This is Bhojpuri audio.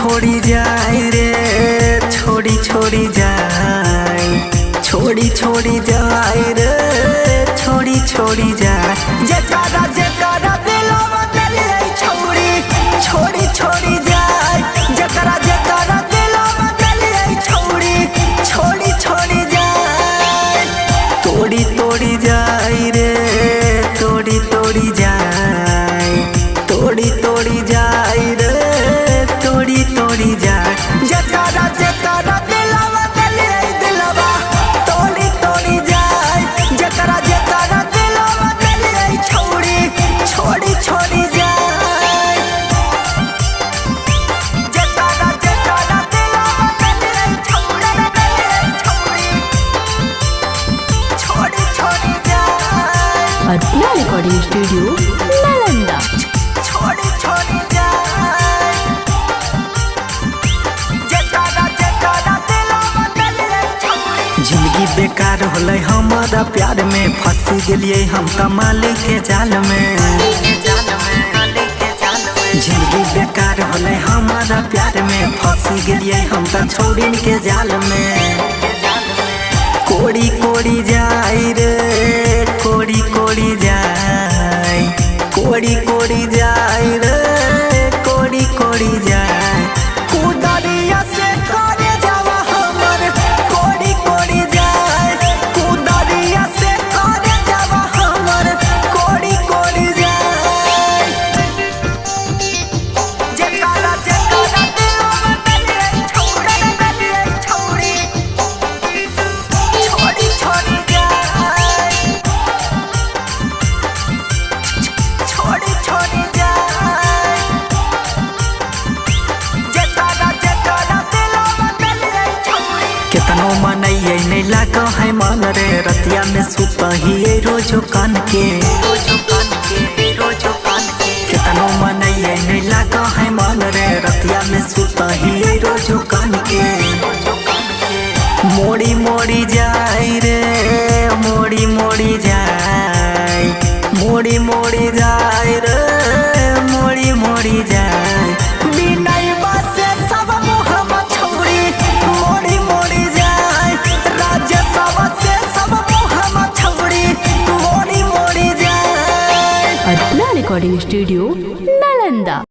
छोड़ी जाए रे, छोड़ी छोड़ी जाए, छोड़ी छोड़ी जाए रे, छोड़ी छोड़ी जाए। जकारा जकारा दिलवा दिले छोड़ी, छोड़ी छोड़ी जाए। जकारा जकारा दिलवा दिले छोड़ी, छोड़ी छोड़ी जाए। तोड़ी तोड़ी जाए रे, तोड़ी तोड़ी जाए, तोड़ी तोड़ी जाए रे, तोड़ी तोड़ी जाए। जकारा जकारा दिलवा दिले दिलवा तोड़ी तोड़ी जाए। जकारा जकारा दिलवा दिले छोड़ी, छोड़ी छोड़ी जाए। जकारा जकारा दिलवा दिले छोड़ी, छोड़ी छोड़ी जाए। Arpana recording studio Nalanda. छोड़ी छोड़ी जाए। जकारा जकारा दिलवा दिले छोड़ी। जिंदगी बेकार होले हमारा प्यार में, फंसी गेलिए हम कमाली के जाल में। जिंदगी बेकार होले हमारा प्यार में, फंसी गेलिए हम त छोड़िन के जाल में। कोड़ी कोड़ी जाए रे, कोड़ी कोड़ी जाए, कोड़ी कोड़ी जाए रे, कोड़ी कोड़ी जाए। कुदरिया से करे जावा हमर, कोड़ी कोड़ी जाए। कुदरिया से करे जावा हमर, कोड़ी कोड़ी जाए। जकारा जकारा दिलवा दिले छोड़ी, छोड़ी छोड़ी छोड़ी जाए। छोड़ी छोड़ी जाए। जकारा जकारा दिलवा दिले छोड़ी। केतनो मनैये नहीं लागो है मन रे, रतिया में सुतही रोजो कान के, केतनो मनैये नहीं लागो है मन रे, रतिया में सुतही रोजो कान के। मोड़ी मोड़ी जाए रे, मोड़ी मोड़ी जाए, मोड़ी मोड़ी जाए रे, मोड़ी मोड़ी जाए। बिनय बासे सब मुहम्मा छोड़ी, मोड़ी मोड़ी जाए। राज्य सभा से सब मुहम्मा छोड़ी, मोड़ी मोड़ी जाए। Arpana recording studio Nalanda.